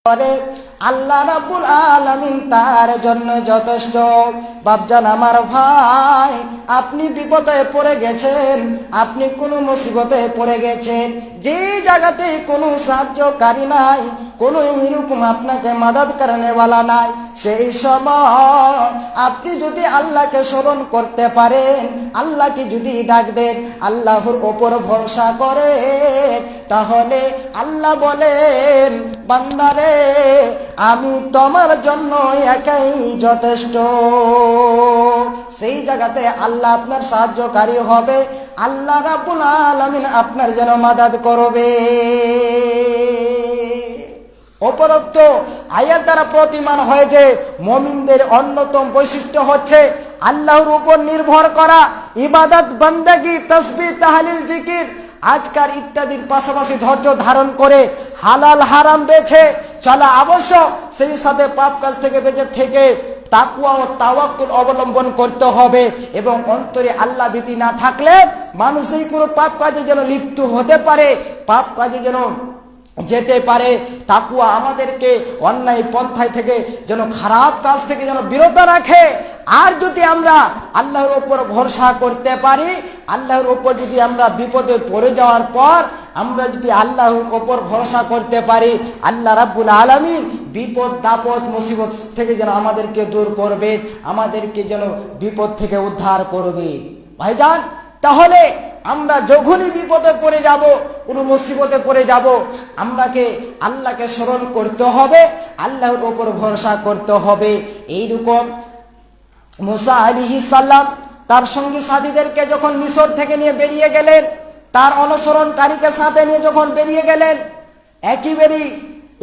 করে আল্লাহ রাব্বুল আলামিন তার জন্য যথেষ্ট। বাপজান আমার ভাই, আপনি বিপদে পড়ে গেছেন, আপনি কোনো মুসিবতে পড়ে গেছেন, যে জায়গাতে কোনো সাহায্যকারী নাই, কোনো এরকম আপনাকে মাদদ করনেওয়ালা নাই, সেই সময় আপনি যদি আল্লাহকে স্মরণ করতে পারেন, আল্লাহকে যদি ডাক দেন, আল্লাহর ওপর ভরসা করে, তাহলে আল্লাহ বলেন, বান্দারে আমি তোমার জন্য একাই যথেষ্ট। সেই জায়গাতে আল্লাহ আপনার সাহায্যকারী হবে, আল্লাহ রাব্বুল আলামিন আপনার যেন মাদদ করবে। উপরোক্ত আয়াত দ্বারা প্রতিমান হয় যে মুমিনদের অন্যতম বৈশিষ্ট্য হচ্ছে আল্লাহর উপর নির্ভর করা, ইবাদত, বান্দাগি, তাসবিহ, তাহলিল, জিকির, আজকার ইত্যাদির পাশাপাশি ধৈর্য ধারণ করে হালাল হারাম বেছে চলা আবশ্যক। সেই সাথে পাপ কাজ থেকে বেঁচে থেকে তাকওয়া ও তাওয়াক্কুল অবলম্বন করতে হবে। এবং অন্তরে আল্লাহ ভীতি না থাকলে মানুষ এই কোনো পাপ কাজে যেন লিপ্ত হতে পারে, পাপ কাজে যেন যেতে পারে। তাকওয়া আমাদেরকে অন্যায় পন্থায় থেকে যেন, খারাপ কাজ থেকে যেন বিরত রাখে। আর যদি আমরা আল্লাহর ওপর ভরসা করতে পারি, আল্লাহর ওপর যদি আমরা বিপদে পড়ে যাওয়ার পর আমরা যদি আল্লাহর ওপর ভরসা করতে পারি, আল্লাহ রাব্বুল আলামিন বিপদ দাপদ মুসিবত থেকে যেন আমাদেরকে দূর করবে, আমাদেরকে যেন বিপদ থেকে উদ্ধার করবে। ভাইজান, তাহলে আমরা যখনই বিপদে পড়ে যাব, কোনো মুসিবতে পড়ে যাব, আমরাকে আল্লাহকে স্মরণ করতে হবে, আল্লাহর ওপর ভরসা করতে হবে। এইরকম মুসা আলাইহিস সালাম তার সঙ্গী সাথীদেরকে যখন মিশর থেকে নিয়ে বেরিয়ে গেলেন, তার অনুসরণকারীকে সাথে নিয়ে যখন বেরিয়ে গেলেন, একেবারে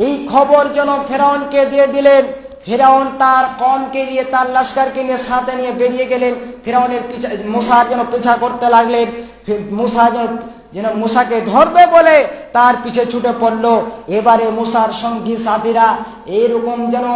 এই খবর যেন ফেরাউনকে দিয়ে দিলেন। ফেরাউন তার কওমকে নিয়ে, তার লস্করকে নিয়ে সাথে নিয়ে বেরিয়ে গেলেন। ফেরাউনের পিছা, মুসার যেন পিছা করতে লাগলেন। মুসা যেন মুসাকে ধরবে বলে তার পিছে ছুটে পড়ল। এবারে মুসার সঙ্গী সাথীরা এইরকম যেন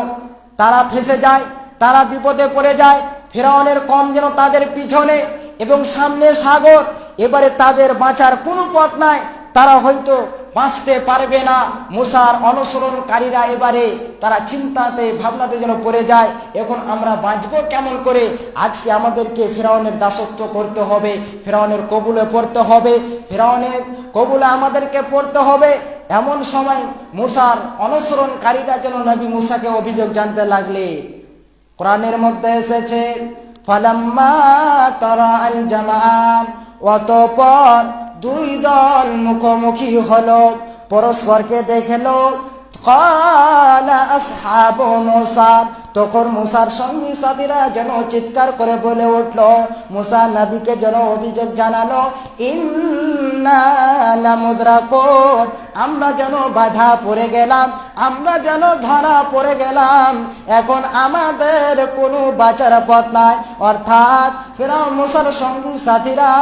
তারা ফেসে যায়, তারা বিপদে পড়ে যায়। ফেরাউনের কওম যেন তাদের পিছনে এবং সামনে সাগর, এবারে তাদের বাঁচার কোনো পথ নাই, তারা হয়তো বাঁচতে পারবে না। মুসার অনুসরণকারীরা এবারে তারা চিন্তাতে ভাবনাতে যেন পড়ে যায়, এখন আমরা বাঁচবো কেমন করে? আজকে আমাদেরকে ফেরাউনের দাসত্ব করতে হবে, ফেরাউনের কবুলে পড়তে হবে, ফেরাউনের কবুলে আমাদেরকে পড়তে হবে। এমন সময় মুসার অনুসরণকারীরা যেন নবী মুসাকে অভিযোগ জানতে লাগলে। কোরআনের মধ্যে এসেছে, ফালাম্মা তারাআল জামাআন, অতঃপর দুই দল মুখোমুখি হলো, পরস্পরকে দেখলো। ক্বালা আসহাবু মুসা, তখন মুসার সঙ্গী সাথীরা যেন চিৎকার করে বলে উঠল, মুসা নবীকে যেন অভিযোগ জানালো, ইন্না লামুদরাকুন, আমরা যেন বাধা পড়ে গেলাম, আমরা যেন ধরা পড়ে গেলাম, এখন আমাদের কোনো বাঁচার পথ নাই। অর্থাৎ ফেরাউন মুসার সঙ্গী সাথীরা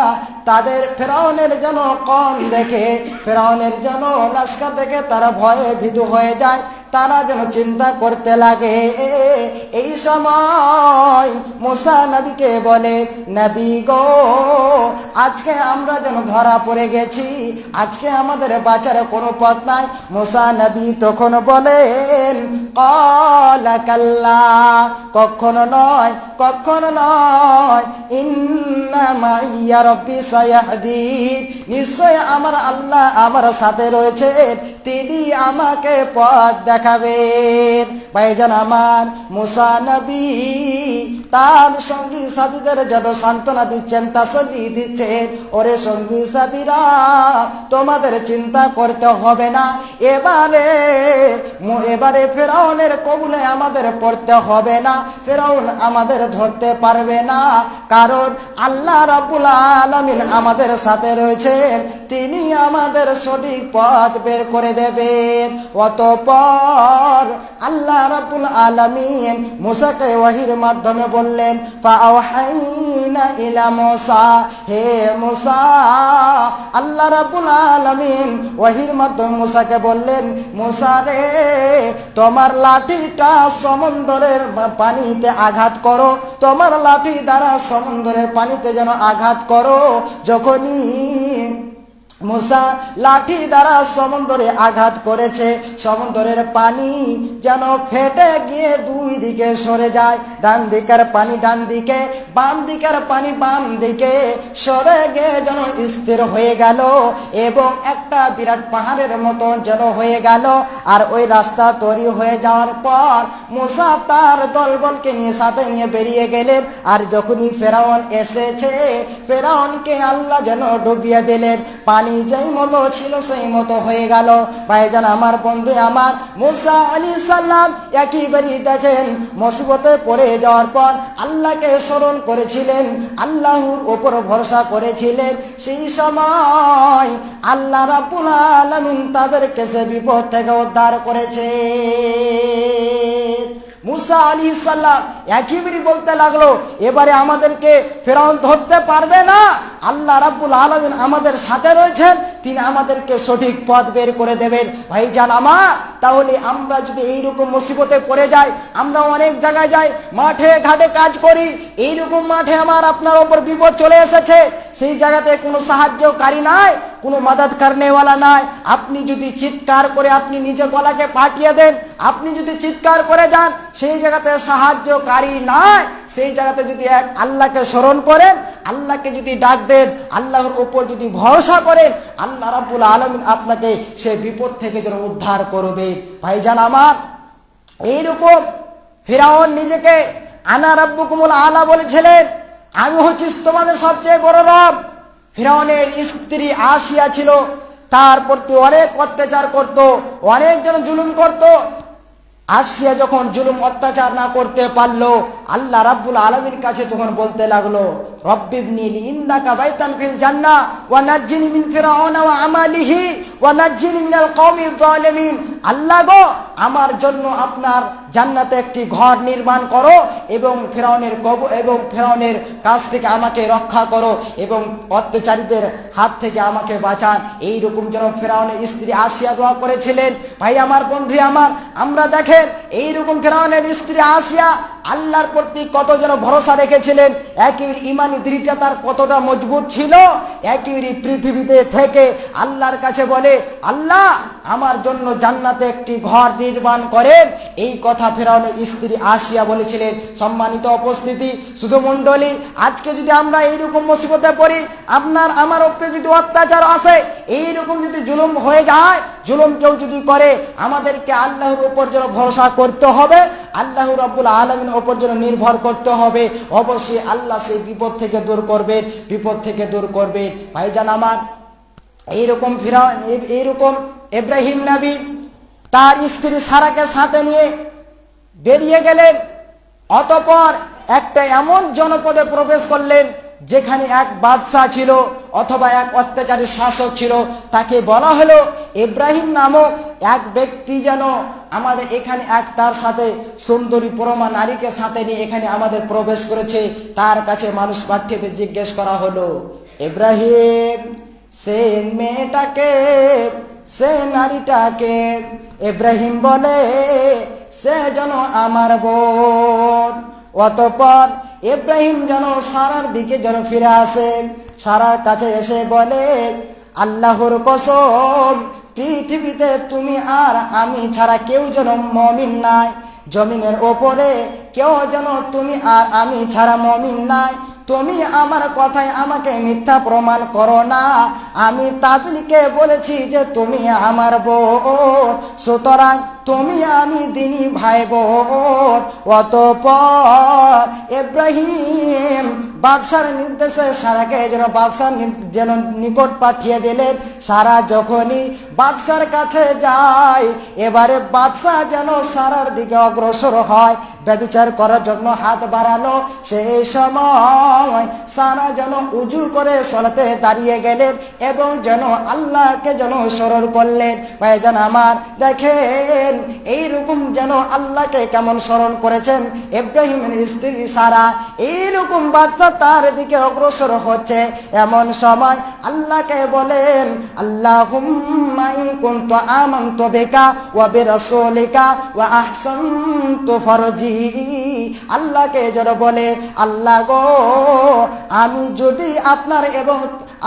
তাদের ফেরাউনের যেন কওম দেখে, ফেরাউনের যেন লস্কর দেখে তারা ভয়ে ভীত হয়ে যায়, তারা যেন চিন্তা করতে লাগে। এই সময় মুসা নবীকে বলে, নবী গো, আজকে আমরা যেন ধরা পড়ে গেছি, আজকে আমাদের বাঁচার কোনো পথ নাই। মুসা নবী তখন বলেন, ক্বালা কাল্লা, কখনো নয়, কখনো নয়, ইন্না মাইয়া রব্বি সায়াহদিন, নিশ্চয় আমার আল্লাহ আমার সাথে রয়েছে, তিনি আমাকে পথ দেখাবেন। ভাইজান আমার, মুসা নবী তার সঙ্গী সাথীদের যেন সান্ত্বনা দিচ্ছেন, তাসল্লি দিচ্ছেন, ওরে সঙ্গী সাথীরা, তোমাদের চিন্তা করতে হবে না, এবারে ফেরাউনের কবুলে আমাদের পড়তে হবে না, ফেরাউন আমাদের ধরতে পারবে না, কারণ আল্লাহ রাব্বুল আলামিন আমাদের সাথে রয়েছেন, তিনি আমাদের সঠিক পথ বের করে দেবেন। অতঃপর আল্লাহ রাব্বুল আলামিন মুসাকে ওহীর মাধ্যমে বললেন, ফাআওহাইনা ইলা মুসা, হে মুসা, আল্লাহ রাব্বুল আলামিন ওহীর মাধ্যমে মুসাকে বললেন, মুসা রে, তোমার লাঠিটা সমুদ্রের পানিতে আঘাত করো, তোমার লাঠি দ্বারা সমুদ্রের পানিতে যেন আঘাত করো, যখনই মুসা লাঠি দ্বারা সমুদ্রে আঘাত করেছে, সমুদ্রের পানি যেন ফেটে গিয়ে দুই দিকে সরে যায়। ডান দিকের পানি ডান দিকে, বাম দিকের পানি বাম দিকে সরে গিয়ে যেন স্থির হয়ে গেল এবং একটা বিরাট পাহাড়ের মতো যেন হয়ে গেল। আর ওই রাস্তা তৈরি হয়ে যাওয়ার পর মুসা তার দলবলকে নিয়ে সাথে নিয়ে বেরিয়ে গেলেন। আর যখনই ফেরাউন এসেছে, ফেরাউনকে আল্লাহ যেন ডুবিয়ে দিলেন। পানি যেই মতো ছিল সেই মতো হয়ে গেল। ভাইজান আমার, বন্ধু আমার, মুসা আলাইহিস সালাম একেবারেই দেখেন মুসিবতে পড়ে যাওয়ার পর আল্লাহকে স্মরণ করেছিলেন, আল্লাহর উপর ভরসা করেছিলেন। সেই সময় আল্লাহ রাব্বুল আলামিন তাদেরকে সে বিপদ থেকে উদ্ধার করেছে। মুসা আলাইহিস সালাম একেবারে বলতে লাগলো, এবারে আমাদেরকে ফেরাউন ধরতে পারবে না। আল্লাহ রাব্বুল আলামিন আমাদের সাথে রয়েছেন, তিনি আমাদেরকে সঠিক পথ বের করে দেবেন। ভাইজান আমার, তাহলে আমরা যদি এইরকম মুসিবতে পড়ে যাই, আমরা অনেক জায়গায় যাই, মাঠে ঘাটে কাজ করি, এইরকম মাঠে আমার আপনার ওপর বিপদ চলে এসেছে, সেই জায়গাতে কোনো সাহায্যকারী নাই, কোনো মাদাদ করনেওয়ালা নাই। আপনি যদি চিৎকার করে আপনি নিজের গলাকে পাঠিয়ে দেন, আপনি যদি চিৎকার করে যান, সেই জায়গাতে সাহায্যকারী নাই। সেই জায়গাতে যদি এক আল্লাহকে স্মরণ করেন, আল্লাহকে যদি ডাক দেন, আল্লাহর উপর যদি ভরসা করেন, আল্লাহ রাব্বুল আলামিন আপনাকে সে বিপদ থেকে যেন উদ্ধার করবে। ভাইজান আমার, এইরকম ফিরাউন নিজেকে আনা রাব্বুকুমুল আলা বলেছিলেন, আমি হচ্ছি তোমাদের সবচেয়ে বড় রব। ফিরাউনের স্ত্রী আসিয়া ছিল, তার প্রতি অনেক অত্যাচার করত, অনেক যেন জুলুম করত। আসিয়া যখন জুলুম অত্যাচার না করতে পারলো, আল্লাহ রাব্বুল আলামিনের কাছে তখন বলতে লাগলো, রব্বিবনি লি ইনদাকা বাইতান ফিল জান্নাহ ওয়া নাজ্জিনি মিন ফিরআউনা ওয়া আমালিহি ওয়া নাজ্জিনি মিনাল কওমিজ জালিমিন। আল্লাহ গো, আমার জন্য আপনার জান্নাতে একটি ঘর নির্মাণ করো এবং ফিরআউনের কাছ থেকে আমাকে রক্ষা করো এবং অত্যাচারীদের হাত থেকে আমাকে বাঁচান। এইরকম যেন ফিরআউনের স্ত্রী আসিয়া দোয়া করেছিলেন। ভাই আমার, বন্ধু আমার, আমরা দেখেন এইরকম ফিরআউনের স্ত্রী আসিয়া আল্লাহর প্রতি কত যেন ভরসা রেখেছিলেন, একেবারে ইমানি দৃঢ়তা তার কতটা মজবুত ছিল। একেবারে পৃথিবীতে থেকে আল্লাহর কাছে বলে, আল্লাহ আমার জন্য জান্নাতে একটি ঘর নির্মাণ করেন। এই কথা ফিরআউনের স্ত্রী আসিয়া বলেছিলেন। সম্মানিত উপস্থিতি, শুধু মণ্ডলী, আজকে যদি আমরা এইরকম মুসিবতে পড়ি, আপনার আমার উপরে যদি অত্যাচার আসে, এইরকম যদি জুলুম হয়ে যায়, জুলুম কেউ যদি করে, আমাদেরকে আল্লাহর উপর যেন ভরসা করতে হবে, আল্লাহ রাব্বুল আলামিনের উপর যেন নির্ভর করতে হবে। অবশ্যই আল্লাহ সেই বিপদ থেকে দূর করবে, বিপদ থেকে দূর করবে। ভাইজান আমার, এইরকম ইব্রাহিম নবী তার স্ত্রী সারাকে সাথে নিয়ে বেরিয়ে গেলেন। অতঃপর একটা এমন জনপদে প্রবেশ করলেন যেখানে এক বাদশাহ ছিল অথবা এক অত্যাচারী শাসক ছিল। তাকে বলা হলো, ইব্রাহিম নামক এক ব্যক্তি যেন আমাদের এখানে তার সাথে সুন্দরী পরমা নারীকে সাথে নিয়ে এখানে আমাদের প্রবেশ করেছে। তার কাছে মানুষ পাঠিয়ে জিজ্ঞেস করা হলো, ইব্রাহিম, সে মেয়েটাকে, সে নারীটাকে? ইব্রাহিম বলে, সে যেন আমার বোন। অতঃপর ইব্রাহিম যেন সারার দিকে যেন ফিরে আসে, সারার কাছে এসে বলে, আল্লাহর কসম, পৃথিবীতে তুমি আর আমি ছাড়া কেউ যেন মুমিন নাই, জমিনের ওপরে কেউ যেন তুমি আর আমি ছাড়া মুমিন নাই। তুমি আমার কথায় আমাকে মিথ্যা প্রমাণ করো না। আমি তাদেরকে বলেছি যে তুমি আমার বোন, সুতরাং তুমি আমি দিনী ভাই বোন। অতঃপর ইব্রাহিম বাদশার নির্দেশে সারাকে যেন বাদশার যেন নিকট পাঠিয়ে দিলেন। সারা যখনই বাদশার কাছে যায়, এবারে বাদশাহ যেন সারার দিকে অগ্রসর হয়, ব্যভিচার করার জন্য হাত বাড়ালো। সেই সময় সারা যেন উজু করে সলাতে দাঁড়িয়ে গেলেন এবং যেন আল্লাহকে যেন স্মরণ করলেন। ভাইজান আমার, দেখেন এইরকম যেন আল্লাহকে কেমন স্মরণ করেছেন ইব্রাহিমের স্ত্রী সারা। এইরকম বাদশা তার দিকে অগ্রসর হচ্ছে, এমন সময় আল্লাহকে বলেন, আল্লাহুম্মা ইন কুনতু আমানতু বিকা ওয়া বিরাসূলিকা ওয়া আহসানতু ফারজি। আল্লাহকে যেন বলে, আল্লাহ গো, আমি যদি আপনার এবং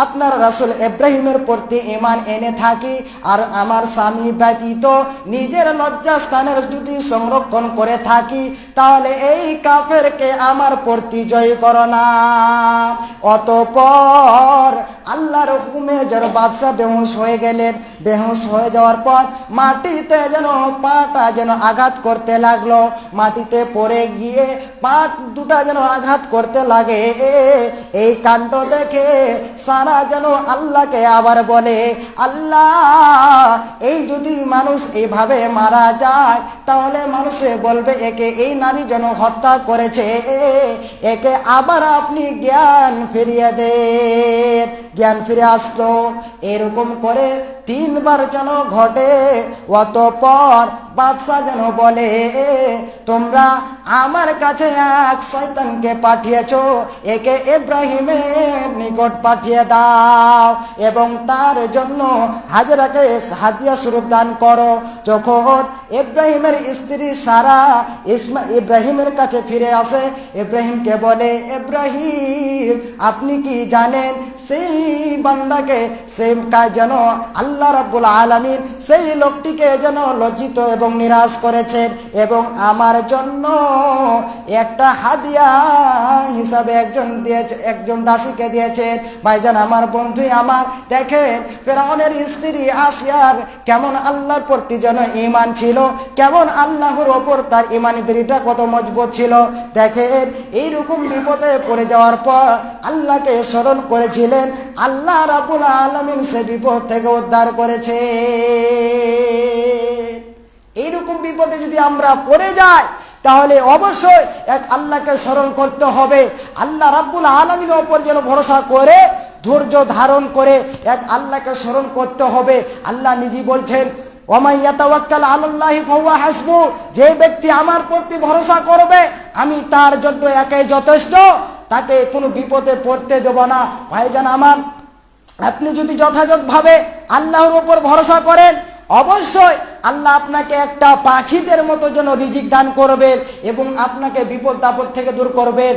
আপনার রাসূল ইব্রাহিমের প্রতি ঈমান এনে থাকি আর আমার স্বামী ব্যতীত নিজের লজ্জাস্থানের যদি সংরক্ষণ করে থাকি, তাহলে এই কাফেরকে আমার প্রতি জয় করো না। অতঃপর আল্লাহর হুকুমে যেন বাদশা বেহুশ হয়ে গেলেন। বেহুশ হয়ে যাওয়ার পর মাটিতে যেন পাটা যেন আঘাত করতে লাগলো, মাটিতে পড়ে গিয়ে পা দুটা যেন আঘাত করতে লাগে। এই কাণ্ড দেখে সারা যেন আল্লাহকে আবার বলে, আল্লাহ, এই যদি মানুষ এইভাবে মারা যায় তাহলে মানুষে বলবে একে এই নারী যেন হত্যা করেছে, একে আবার আপনি জ্ঞান ফিরিয়ে দেন। জ্ঞান ফিরে আসলো। এরকম করে 3 বার যেন ঘটে। অতঃপর বাদশা যেন বলে, তোমরা আমার কাছে এক শয়তানকে পাঠিয়েছো, একে ইব্রাহিমের নিকট পাঠিয়ে দাও এবং তার জন্য হাজরাকে হাদিয়া স্বরূপ দান করো। যখন ইব্রাহিমের স্ত্রী সারা ইব্রাহিমের কাছে ফিরে আসে, ইব্রাহিমকে বলে, ইব্রাহিম, আপনি কি জানেন সেই বান্দাকে, সেই কাজ যেন আল্লাহ রাব্বুল আলামিন সেই লোকটিকে যেন লজ্জিত এবং নিরাশ করেছেন এবং আমার জন্য একটা হাদিয়া হিসাবে একজন দাসীকে দিয়েছেন। ভাইজান আমার, বন্ধু আমার, দেখেন ফেরাউনের স্ত্রী আসিয়ার কেমন আল্লাহর প্রতি যেন ঈমান ছিল, কেমন আল্লাহর ওপর তার ঈমানি দৃঢ়তা কত মজবুত ছিল। দেখেন এইরকম বিপদে পড়ে যাওয়ার পর আল্লাহকে স্মরণ করেছিলেন, আল্লাহ রাব্বুল আলামিন সে বিপদ থেকে উদ্ধার করেছে। এইরকম বিপদে যদি আমরা পড়ে যাই তাহলে অবশ্যই এক আল্লাহকে স্মরণ করতে হবে। আল্লাহ রাব্বুল আলামিনের উপর যেন ভরসা করে ধৈর্য ধারণ করে এক আল্লাহকে স্মরণ করতে হবে। আল্লাহ নিজে বলছেন, ওয়ামান ইয়াতাওয়াক্কাল আলাল্লাহি ফাহুয়া হাসবু, যে ব্যক্তি আমার প্রতি ভরসা করবে আমি তার জন্য একাই যথেষ্ট, তাকে কোনো বিপদে পড়তে দেব না। ভাইজান আমার, আপনি যদি যথাযথভাবে আল্লাহর উপর ভরসা করেন, অবশ্যই আল্লাহ আপনাকে একটা পাখিদের মতো যেন রিজিক দান করবেন এবং আপনাকে বিপদ আপদ থেকে দূর করবেন।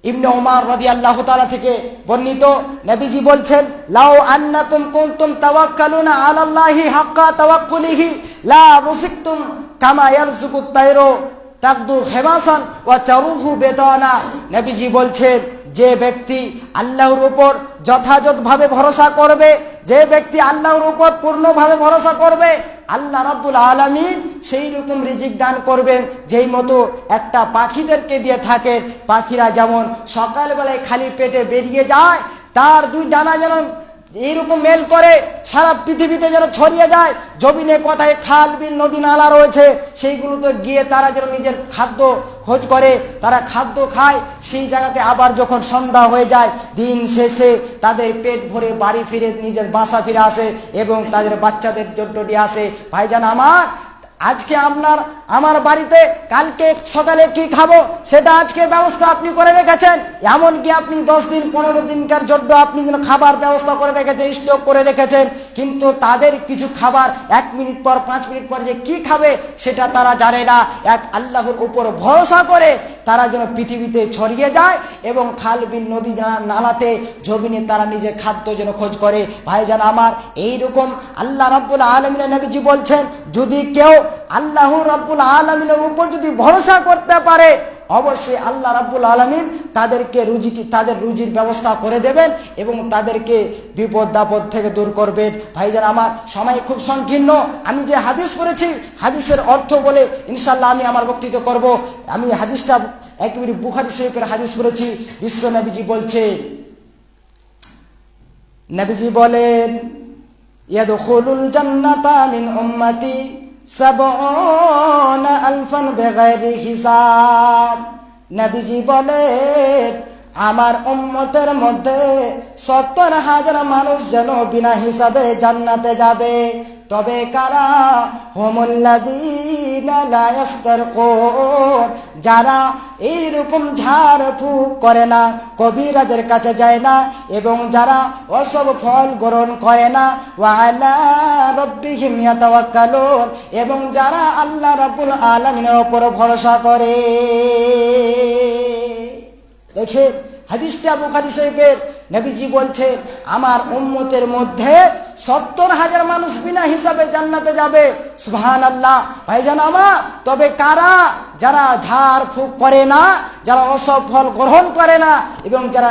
ইবনে ওমর রাদিয়াল্লাহু তাআলা থেকে বর্ণিত, নবীজি বলছেন, লাউ আন্নাকুম কুনতুম তাওয়াক্কালুনা আলাল্লাহি হাক্কা তাওয়াক্কুলিহি লা রুসিকতুম কামা ইয়ারযুকুত তায়রু তাকদু খিমাসান ওয়া তারুহু বিতানা। নবীজি বলছেন, যে ব্যক্তি আল্লাহর উপর যথাযথভাবে ভরসা করবে, যে ব্যক্তি আল্লাহর উপর পূর্ণভাবে ভরসা করবে, আল্লাহ রাব্বুল আলামিন সেই রকম রিজিক দান করবেন যেই মতো একটা পাখিদেরকে দিয়ে থাকে। পাখিরা যেমন সকালবেলায় খালি পেটে বেরিয়ে যায়, তার 2 ডানা যেন এইরকম মেল করে সারা পৃথিবীতে যেন ছড়িয়ে যায়। জমিনে কোথায় খাল বিল নদী নালা রয়েছে সেইগুলোতে গিয়ে তারা যেন নিজের খাদ্য খোঁজ করে, তারা খাদ্য খায়। সেই জায়গাতে আবার যখন সন্ধ্যা হয়ে যায়, দিন শেষে তাদের পেট ভরে বাড়ি ফিরে নিজের বাসা ফিরে আসে এবং তাদের বাচ্চাদের জন্য নিয়ে আসে। ভাইজান আমার, আজকে আমার বাড়িতে কালকে সকালে কি খাবো সেটা আজকে ব্যবস্থা আপনি করে রেখেছেন। এমনকি আপনি 10 দিন 15 দিনকার জন্য আপনি যেন খাবার ব্যবস্থা করে রেখেছেন, স্টক করে রেখেছেন, কিন্তু তাদের কিছু খাবার 1 মিনিট পর 5 মিনিট পর যে কি খাবে সেটা তারা জানে না। এক আল্লাহর উপর ভরসা করে তারা যেন পৃথিবীতে ছড়িয়ে যায় এবং খাল বিল নদী নালাতে জমিনে তারা নিজের খাদ্য যেন খোঁজ করে। ভাইজান আমার, এইরকম আল্লাহ রাব্বুল আলামিনের নবীজি বলছেন, যদি কেউ আল্লাহ রাব্বুল আলামিনের উপর যদি ভরসা করতে পারে, অবশ্যই আল্লাহ রাব্বুল আলামিন তাদের রুজির ব্যবস্থা করে দেবেন এবং তাদেরকে বিপদ আপদ থেকে দূর করবেন। ভাইজান আমার, সময় খুব সংকীর্ণ। আমি যে হাদিস পড়েছি হাদিসের অর্থ বলে ইনশাআল্লাহ আমি আমার বক্তৃতা করব। আমি হাদিসটা একেবারে বুখারী শরীফের হাদিস পড়েছি। বিশ্ব নবীজি বলছেন, নবীজি বলেন, ইয়াদখুলুল জান্নাতা মিন উম্মতি 70 আলফান বিগাইরি হিসাব। নবীজি বলেন, আমার উম্মতের মধ্যে 70,000 মানুষ যেন বিনা হিসাবে জান্নাতে যাবে। তবে কারা? হুমুল্লাযীনা লা ইস্তারকুন, যারা এইরকম ঝাড়ফুঁক করে না, কবিরাজের কাছে যায় না এবং যারা অসব ফল গ্রহণ করে না, ওয়া আলা রাব্বিহিম ইয়াতাওয়াক্কালুন, এবং যারা আল্লাহ রাব্বুল আলামিনের উপর ভরসা করে। দেখে হাদিসটা বুখারী শরীফের নবীজি বলছে আমার উম্মতের মধ্যে 70,000 মানুষ বিনা হিসাবে জান্নাতে যাবে। সুবহানাল্লাহ। ভাইজান আমার, তবে কারা? যারা ঝাড় ফুঁক করে না, যারা অসফল গ্রহণ করে না এবং যারা